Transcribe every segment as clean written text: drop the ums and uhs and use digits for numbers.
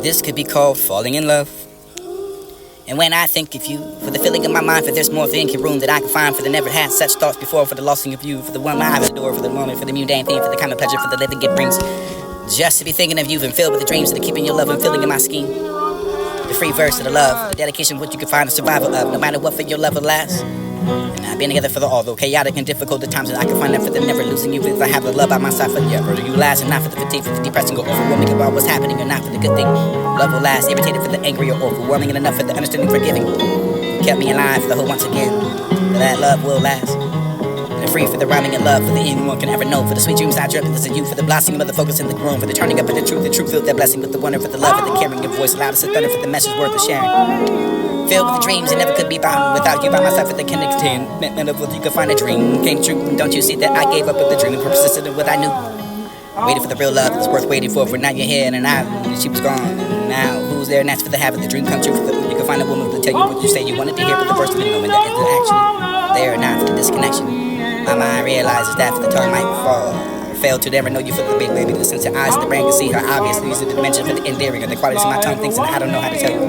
This could be called falling in love. And when I think of you, for the feeling of my mind, for there's more vacancy room that I can find, for the never had such thoughts before, for the losing of you, for the one I adore, for the moment, for the mundane thing, for the kind of pleasure, for the living it brings. Just to be thinking of you and filled with the dreams that are keeping your love and feeling in my scheme. The free verse of the love, the dedication of what you can find the survival of, no matter what for your love will last. And I've been together for the all, though chaotic and difficult, the times that I can find that for the never losing you, if I have the love by my side forever. You last and not for the fatigue, for the depression, go overwhelming about what's happening or not for the good thing. Love will last, irritated for the angry or overwhelming, and enough for the understanding, forgiving. You kept me alive for the whole once again, for that love will last. And free for the rhyming and love, for the anyone can ever know, for the sweet dreams I dreamt, this is you, for the blossoming of the focus and the groom, for the turning up of the truth filled that blessing with the wonder, for the love and the caring, your voice loud as the thunder, for the message worth of sharing. Filled with the dreams that never could be bound, without you by my side for the connection, commitment of what you could find a dream came true. Don't you see that I gave up with the dream and persisted in what I knew? Waited for the real love that's worth waiting for now you're here and she was gone. Now who's there and that's for the habit, the dream come true, for the, you can find a woman to tell you what you say you wanted to hear, but the first of the moment that is actually there or not for the disconnection. My mind realizes that for the tongue might fall, fail to never know you for the big baby, the sense of eyes and the brain can see her obviously. These are the dimensions for the endearing and the qualities of my tongue thinks, and I don't know how to tell you.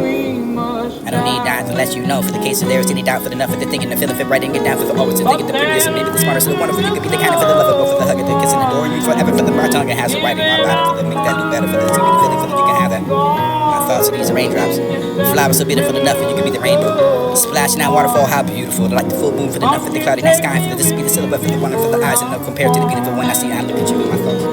I don't need that unless you know, for the case of there is any doubt, for the enough of the thinking, the feeling, for writing it down, for the always to thinking, the previous and maybe the smartest and the wonderful. You could be the kind of for the lovable, for the hug, the kiss and adoring you forever, for the bar tongue and has a writing on body, for the make that do better, for the to be the feeling, for the you can have that. My thoughts are these raindrops, flowers so beautiful enough, and you can be the rainbow. Splashing out waterfall, how beautiful, like the full moon, for the enough of the cloudy night sky, for the this be the silhouette, for the wonder, for the eyes, and no compared to the beautiful one I see. I look at you in my thoughts.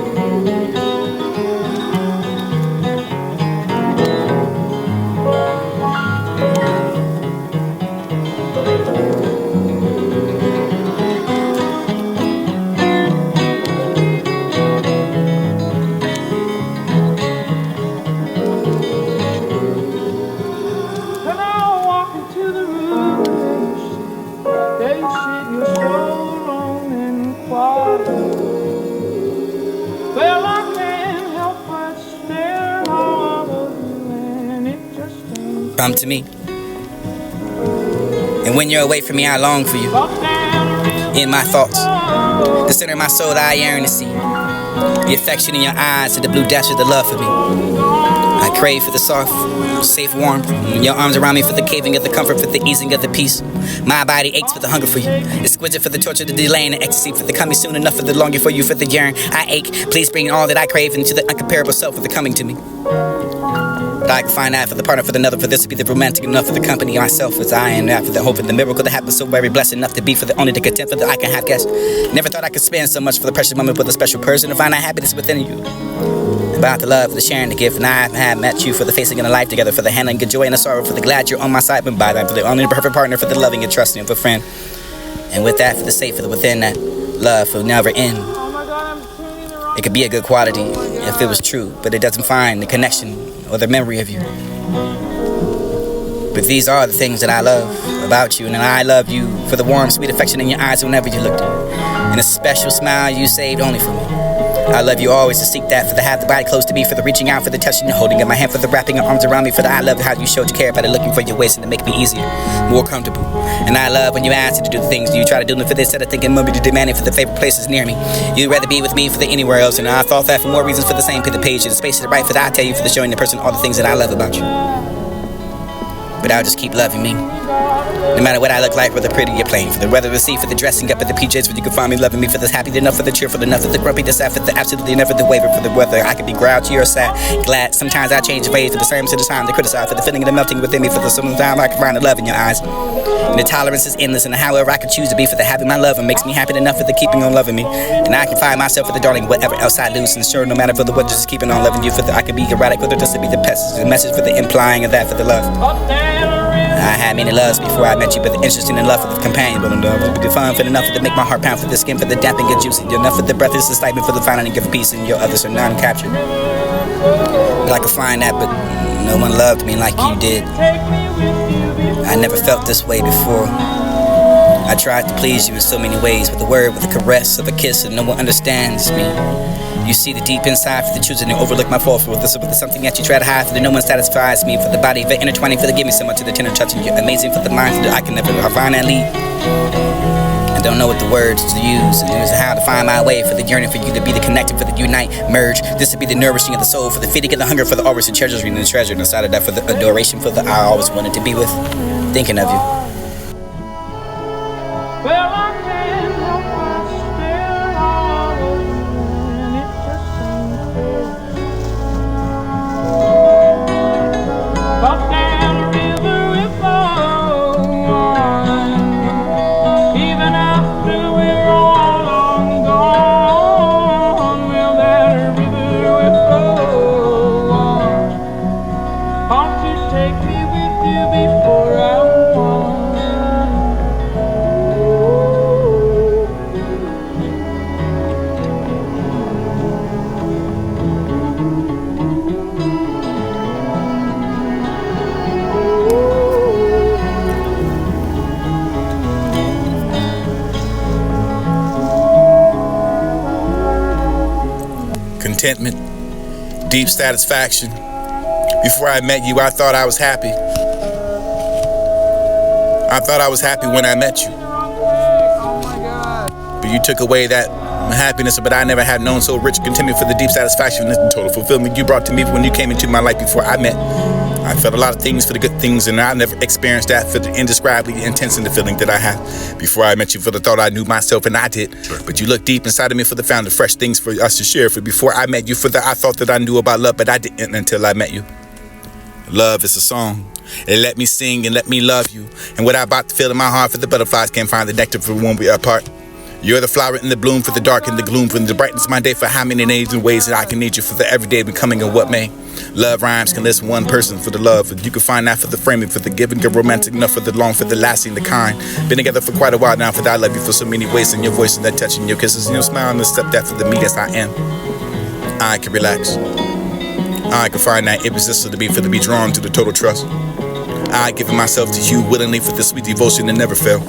Come to me. And when you're away from me, I long for you. In my thoughts, the center of my soul that I yearn to see. The affection in your eyes and the blue dash of the love for me. I crave for the soft, safe warmth. Your arms around me for the caving of the comfort, for the easing of the peace. My body aches for the hunger for you. Exquisite for the torture, the delay, and the ecstasy, for the coming soon enough, for the longing for you, for the yearn. I ache. Please bring all that I crave into the uncomparable self for the coming to me. But I can find that for the partner, for the another, for this to be the romantic enough for the company myself as I am, for the hope and the miracle that happens so very blessed enough to be for the only the content for the I can have guests. Never thought I could spend so much for the precious moment with a special person to find out happiness within you. About the love, the sharing, the gift, and I have met you for the facing and the life together, for the handling, the joy and the sorrow, for the glad you're on my side, but by that, for the only perfect partner, for the loving and trusting of a friend. And with that, for the safe, for the within that love will never end. It could be a good quality if it was true, but it doesn't find the connection or the memory of you. But these are the things that I love about you, and I love you for the warm, sweet affection in your eyes whenever you looked at me, and a special smile you saved only for me. I love you always to seek that, for the have the body close to me, for the reaching out, for the touching, the holding of my hand, for the wrapping your arms around me, for the I love how you showed you care by the looking for your waist and to make me easier, more comfortable. And I love when you ask me to do the things you try to do them for this, instead of thinking maybe to demanding for the favorite places near me. You'd rather be with me for the anywhere else, and I thought that for more reasons for the same pit of page, and the space is right for the I tell you for the showing the person all the things that I love about you. But I'll just keep loving me. No matter what I look like, or the pretty you're playing, for the weather, the sea, for the dressing up of the PJs, where you can find me loving me for this happy enough, for the cheerful enough, for the grumpy, the sad, for the absolutely never the waver, for the weather. I could be grouchy or sad, glad. Sometimes I change ways for the same to the time to criticize, for the feeling of the melting within me, for the sometimes I can find the love in your eyes. And the tolerance is endless, and however I could choose to be, for the having my love and makes me happy enough for the keeping on loving me. And I can find myself for the darling, whatever else I lose, and sure, no matter for the what, just keeping on loving you, for the I can be erratic, whether just to be the pest, the message for the implying of that for the love. I had many loves before I met you, but the interesting and love for the companion, but love would be fun for enough to make my heart pound, for the skin, for the damping and juicy, enough for the breath is the excitement, for the finding of peace, and your others are non-captured. But I could find that, but no one loved me like you did. I never felt this way before. I tried to please you in so many ways, with a word, with a caress, of a kiss, and no one understands me. You see the deep inside for the truth and you overlook my faults with something that you try to hide, for the no one satisfies me, for the body of it intertwining, for the giving so much of the tender touching. You're amazing for the mind, for the I can never find and lead. And don't know what the words to use and how to find my way, for the yearning for you to be the connecting, for the unite, merge. This to be the nourishing of the soul, for the feeding of the hunger, for the always and treasuring the treasure, and inside of that for the adoration, for the I always wanted to be with, thinking of you. Well, I can't help but stare all over, and it just seems fair. But that river will flow on, even after we're all long gone. Well, that river will flow on. Won't you take me with you before I'm gone? Contentment, deep satisfaction. Before I met you, I thought I was happy. I thought I was happy when I met you. But you took away that happiness, but I never had known so rich contentment for the deep satisfaction and the total fulfillment you brought to me when you came into my life before I met. I felt a lot of things for the good things, and I never experienced that for the indescribably intense in the feeling that I had before I met you, for the thought I knew myself, and I did. But you looked deep inside of me for the found the fresh things for us to share. For before I met you, for the I thought that I knew about love, but I didn't until I met you. Love is a song. It let me sing and let me love you. And what I about to feel in my heart, for the butterflies can't find the nectar for when we are apart. You're the flower in the bloom, for the dark and the gloom, for the brightness of my day, for how many days and ways that I can need you, for the everyday becoming of what may. Love rhymes can list one person for the love, and you can find that for the framing, for the giving, get romantic enough for the long, for the lasting, the kind. Been together for quite a while now, for that I love you for so many ways, and your voice and that touch and your kisses and your smile and the step that for the me as I am. I can relax. I can find that irresistible to be, for to be drawn to the total trust. I giving myself to you willingly for the sweet devotion that never fail.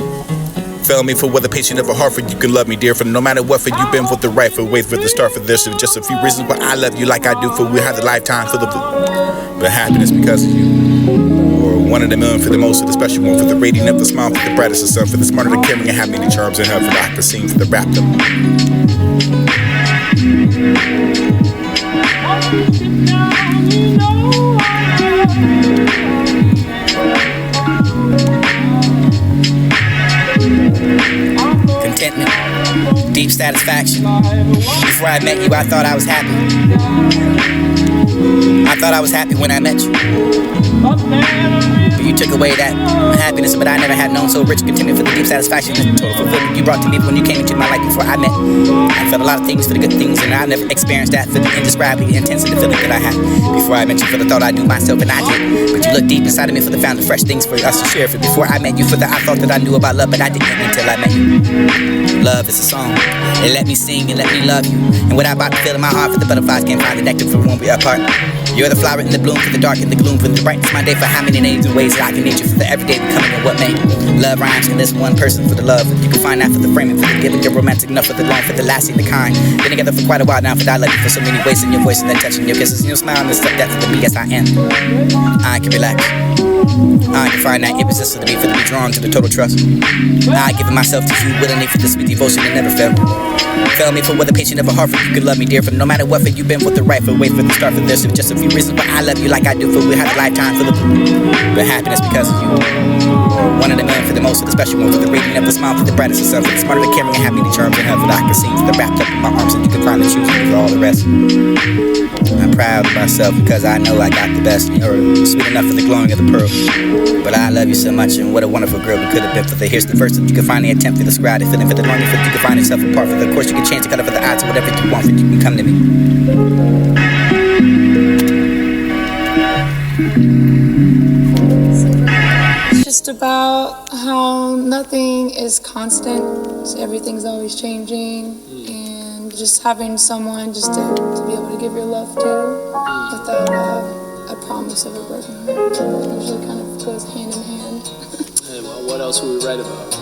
Fail me for whether patient of a heart, for you can love me, dear, for no matter what, for you've been with the right, for wait for the start, for this, just a few reasons why I love you like I do, for we have the lifetime for the happiness because of you. Or one of the million for the most of the special one, for the radiant of the smile, for the brightest of sun, for the smarter the caring and how many charms in her, for the I can sing, for the wrapped up. Contentment, deep satisfaction. Before I met you, I thought I was happy. I thought I was happy when I met you. But you took away that happiness, but I never had known so rich contentment for the deep satisfaction and the total fulfillment you brought to me when you came into my life before I met. I felt a lot of things for the good things, and I never experienced that for the indescribably intense in the feeling that I had before I met you, for the thought I knew myself, and I did. But you looked deep inside of me for the found the fresh things for us to share. For before I met you, for the I thought that I knew about love, but I didn't until I met you. Love is a song. It let me sing and let me love you. And what I about to feel in my heart, for the butterflies can't find the nectar for when we are apart. You're the flower in the bloom, for the dark and the gloom, for the brightness of my day, for how many names and ways that I can need you, for the everyday becoming of what may. Love rhymes can list one person for the love. You can find that for the framing, for the giving, get romantic enough for the long, for the lasting, the kind. Been together for quite a while now, for that I love you for so many ways, in your voice and that touch and your kisses and your smile and the stuff that's for me as I am. I can relax. I can find that irresistible to be, for to be drawn to the total trust. I giving myself to you willingly for the sweet devotion that never fail. Fail me for whether patient of a heart, for you can love me, dear, for no matter what, for you been with the right, for wait for the start, for this, for just a few reasons why I love you like I do, for we have a lifetime for the happiness because of you. One of the million for the most of the special one, for the radiant of the smile, for the brightest of sun, for the smarter the caring and happy the charms in her, for the I can sing, for the wrapped up in my arms, and you can find the choosing for all the rest. I'm proud of myself because I know I got the best. You're sweet enough for the glowing of the pearl. But I love you so much, and what a wonderful girl we could have been. For the here's the verse that you can find the attempt to describe it, feeling for the longing, for you can find yourself apart. For the course you can change the color for the odds, or whatever you want, for you can come to me. It's just about how nothing is constant, so everything's always changing, and just having someone just to be able to give your love to without a promise of a broken heart. It usually kind of goes hand in hand. Hey, well, what else would we write about?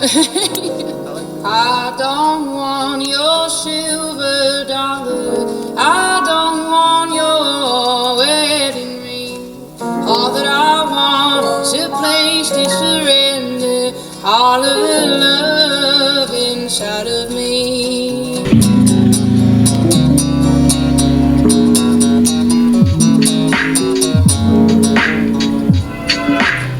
I don't want your silver dollar, I don't want your wedding ring. All that I want is a place to surrender all of the love inside. inside of me.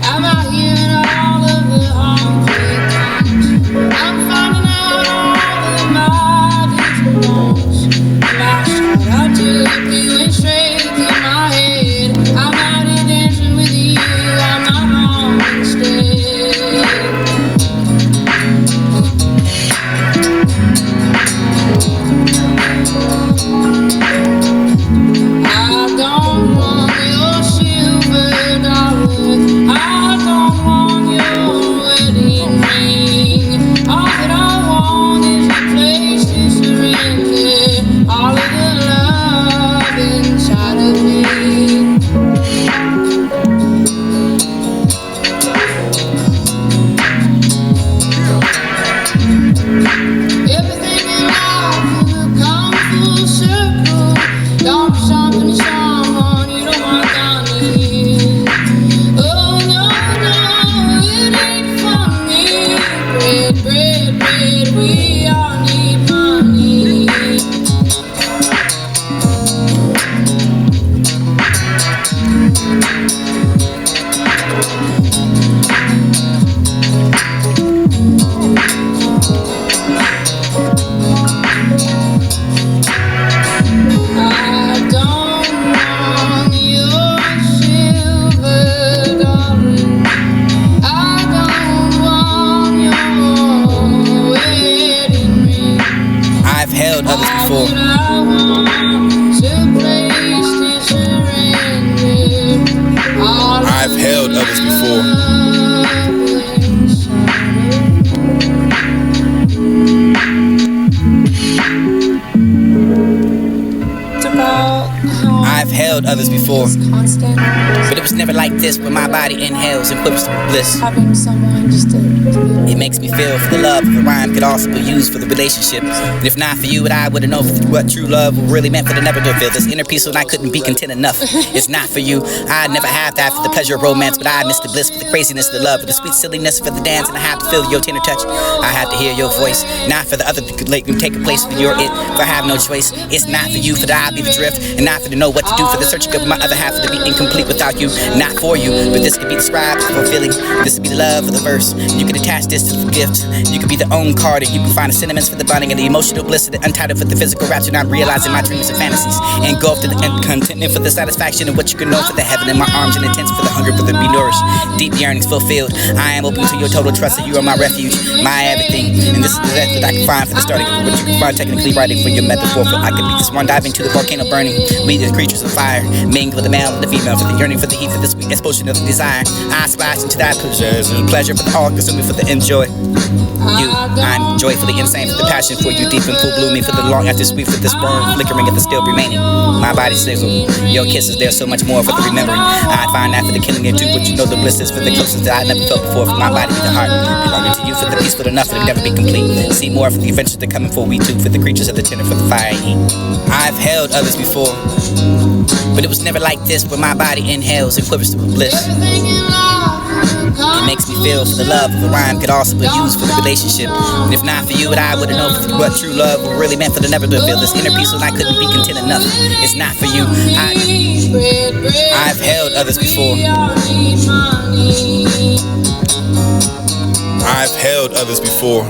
I'm out here in all of the haunted times. I'm finding out all of my different wrongs. Last shot I took, you went straight to my head. I'm out here dancing with you, I'm not wrong instead. I don't want your silver dollar. I don't want your wedding ring. All that I want is a place to surrender all of the love inside of me. Everything in life will come full circle. Don't be something to someone you don't want down here. Oh no, no, it ain't funny. Bread, bread, bread, we all need money. I don't want your silver dollar. I don't want your wedding ring. I've held others All before, that I want is a place to surrender all of I've held others before. love inside of me. It's about how I've held others before, it's constant. but it was never like this when my body inhales and quivers with bliss. Having someone just to be able It makes me feel for the love of a rhyme could also be used for the relationship. And if not for you, I wouldn't know what true love really meant for the never to feel this inner peace when I couldn't be content enough. It's not for you. I'd never have that for the pleasure of romance, but I miss the bliss for the craziness of the love, for the sweet silliness for the dance, and I have to feel your tender touch. I have to hear your voice, not for the other to take a place for you're it. For I have no choice. It's not for you, for that I'll be the drift, and not for to know what to do for the searching of my other half to be incomplete without you. Not for you, but this could be described as fulfilling. This would be the love of the verse. You can attach this to the gift. You could be the own card, and you can find the sentiments for the bonding and the emotional bliss of the untitled for the physical rapture. Not realizing my dreams and fantasies, and go to the end contentment for the satisfaction of what you can know for the heaven in my arms and intense for the hunger for the be nourished. Deep yearnings fulfilled. I am open to your total trust that you are my refuge, my everything. And this is the best that I can find for the starting of what you can find technically writing for your metaphor. For I could be this one diving to the volcano burning. We the creatures of fire, mingle with the male and the female for the yearning for the heat for the sweet explosion of the desire. I splash into that pleasure for the all consuming for the enjoy. You, I'm joyfully insane for the passion for you, deep and full blooming for the long after sweet for this burn flickering at the still remaining. My body sizzle, your kisses, there's so much more for the remembering. I'd find that for the killing and too, but you know the bliss is for the closest that I never felt before. For my body to the heart, belonging to you for the peaceful enough that it never be complete. See more for the adventures that coming for we too, for the creatures of the tender for the fire and heat. I've held others before, but it was never like this when my body inhales and quivers with bliss. everything in life will It come makes me feel for the love of a rhyme could also be used for the relationship. And if not for you, I wouldn't know what true love really meant for the never to feel this inner peace when I couldn't be content enough. It's not for you. I've held others before. I've held others before.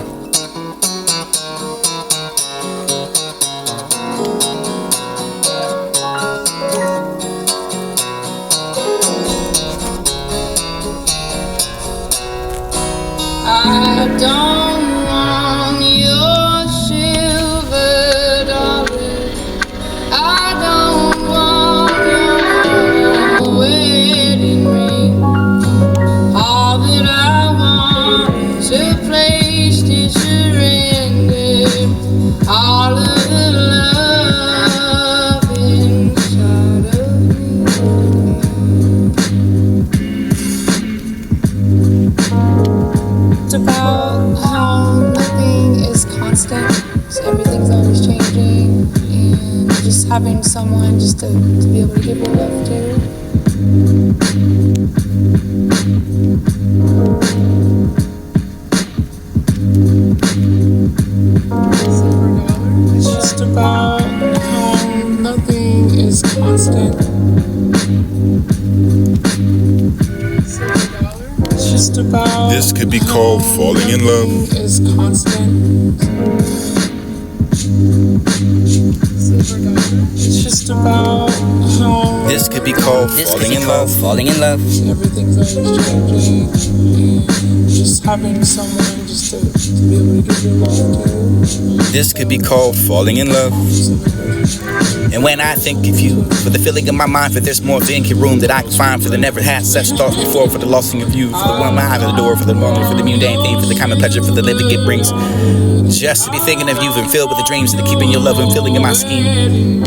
I don't want your silver dollar. I don't want your wedding ring. All that I want is a place to surrender all of the love inside of me. It's about how nothing is constant, so everything's always changing, and just having someone just to be able to give your love to. constant. It's just about This could be called how falling in love. nothing is constant. It's just about how This could be called This falling could be in called love. falling in love. everything's always changing, and just having someone just to be able to give your love to. This could be called falling in love. And when I think of you, for the feeling in my mind, for there's more empty room that I can find, for the never had such thoughts before, for the losing of you, for the one I adore, for the moment, for the mundane thing, for the common pleasure, for the living it brings. Just to be thinking of you and filled with the dreams of the keeping your love and filling in my scheme.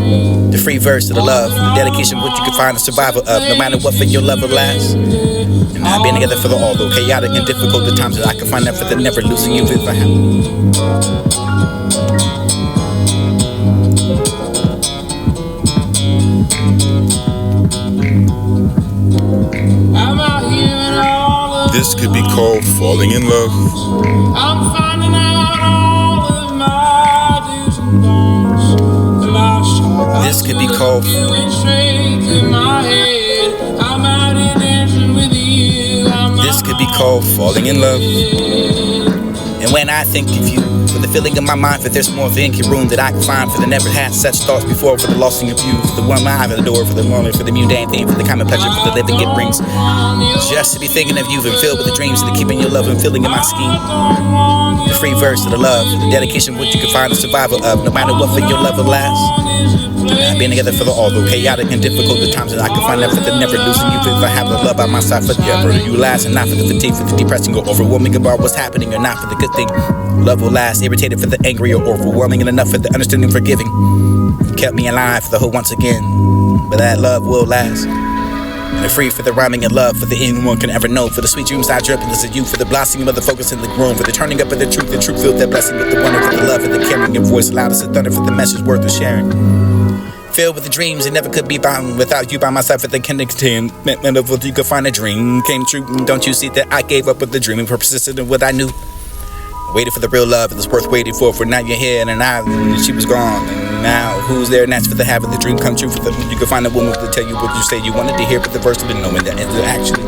The free verse of the love, the dedication what you can find the survival of, no matter what for your love will last. And I've been together for the although chaotic and difficult the times that I can find that for the never losing you if I have. I'm out here in all of This could be called falling in love. I'm finding out all of my do's and don'ts. The last shot This could be called went straight to my head. I'm out here dancing with you. This could be called falling in love. And when I think of you, for the feeling in my mind, for there's more empty room that I can find, for the never had such thoughts before, for the losing of you, for the one I adore, for the moment, for the mundane thing, for the common pleasure, for the living it brings. Just to be thinking of you and filled with the dreams of the keeping your love and filling in my scheme. The free verse of the love, the dedication what you can find the survival of, no matter what for your love will last. And I've been together for the although chaotic and difficult the times that I can find that for the never losing you if I have the love by my side for the ever you last, and not for the fatigue, for the depressing or overwhelming about what's happening, or not for the good thing. Love will last, irritated for the angry or overwhelming, and enough for the understanding forgiving. You kept me alive for the hope once again, but that love will last. And the free for the rhyming and love for the anyone can ever know, for the sweet dreams I dreamt of you, for the blossoming of the focus and the groom, for the turning up of the truth filled that blessing with the wonder, for the love and the caring and voice loud as the thunder, for the message worth of sharing. Filled with the dreams that never could be bound without you by my side for the contentment of what you could find a dream came true. Don't you see that I gave up with the dreaming for persistent in what I knew? Waited for the real love, it was worth waiting for now you're here and now she was gone. And now who's there? And that's for the having the dream come true. For the you can find a woman to tell you what you say you wanted to hear, but the verse of the knowing that it's actually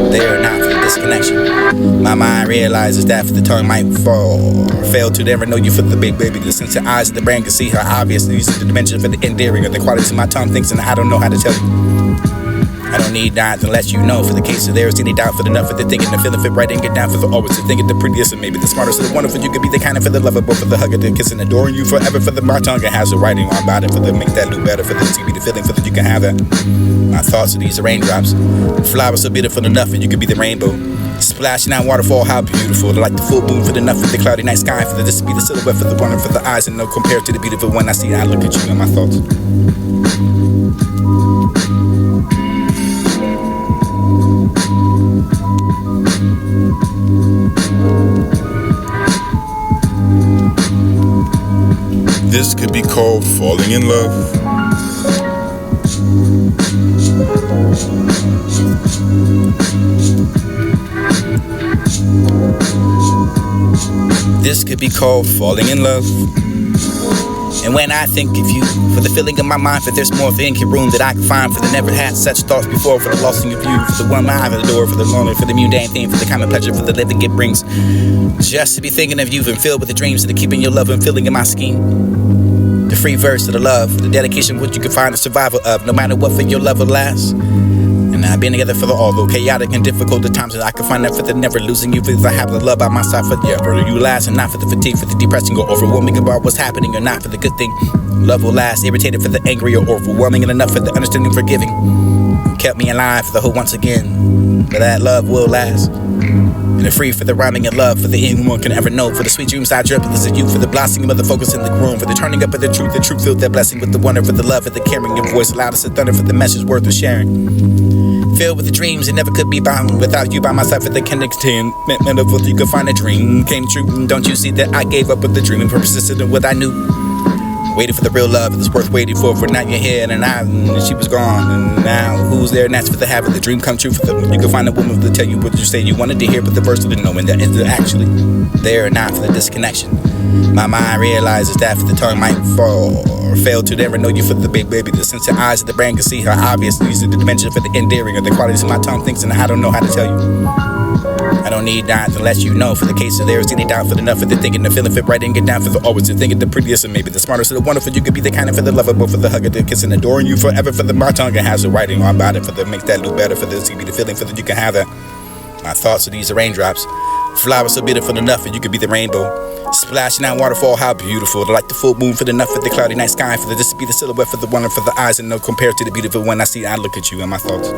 there now for the disconnection. My mind realizes that for the tongue might fall or fail to never know you for the big baby. The sense of eyes of the brain can see how obviously you see the dimension for the endearing of the qualities of my tongue thinks, and I don't know how to tell you. I don't need that to let you know. For the case of there's any doubt for the enough for the thinking, the feeling fit right and get down for the always to thinking the prettiest and maybe the smartest, the wonderful. You could be the kind of for the lovable, for the hugger, the kissing, adoring you forever. For the my tongue it has the writing on about it, for the make that look better, for the TV, the feeling, for the you can have that. My thoughts are these are raindrops, flowers so beautiful enough, and you could be the rainbow. Splashing out waterfall, how beautiful. Like the full moon for the enough for the cloudy night sky, for the this be the silhouette for the wonder for the eyes, and no compared to the beautiful one I see. I look at you and my thoughts. This could be called falling in love. This could be called falling in love. And when I think of you, for the feeling in my mind, for there's more empty room that I can find, for the never had such thoughts before, for the losing of you, for the one I adore, for the moment, for the mundane thing, for the common pleasure, for the living it brings. Just to be thinking of you and filled with the dreams of the keeping your love and filling in my scheme. The free verse of the love, the dedication what you can find the survival of, no matter what for your love will last. And I've been together for the although chaotic and difficult the times that I can find that for the never losing you, because I have the love by my side for the ever you last, and not for the fatigue, for the depressing or overwhelming about what's happening, or not for the good thing. Love will last, irritated for the angry or overwhelming, and enough for the understanding forgiving. You kept me alive for the hope once again, but that love will last. And the free for the rhyming and love, for the anyone can ever know, for the sweet dreams I dreamt of you, for the blossoming of the focus in the groom, for the turning up of the truth filled that blessing with the wonder, for the love of the caring and voice loud as the thunder, for the message worth of sharing. Filled with the dreams that never could be bound without you by my side, for the contentment of what you could find a dream came true. Don't you see that I gave up with the dreaming for persistent in what I knew? Waited for the real love that's worth waiting for now you're here and she was gone. And now who's there? And that's for the habit, the dream come true for the. You can find a woman to tell you what you say you wanted to hear, but the verse didn't know. And that is actually there or not for the disconnection. My mind realizes that for the tongue might fall or fail to never know you for the big baby. The sensitive eyes of the brain can see her obvious. These are the dimension for the endearing or the qualities of my tongue thinks, and I don't know how to tell you. I don't need that to let you know. For the case of there is any doubt for the enough for the thinking, the feeling, fit right and get down for the always the thinking, the prettiest and maybe the smartest, the wonderful. You could be the kind of for the lovable, for the hugger, the kissing, adoring you forever. For the my tongue has a writing all about it. For the make that look better. For the to be the feeling. For the you can have that. My thoughts are these are raindrops. Flowers so beautiful enough, and you could be the rainbow. Splashing out waterfall, how beautiful. Like the full moon for the enough for the cloudy night sky. For the this to be the silhouette for the one and for the eyes, and no compared to the beautiful one I see. I look at you and my thoughts.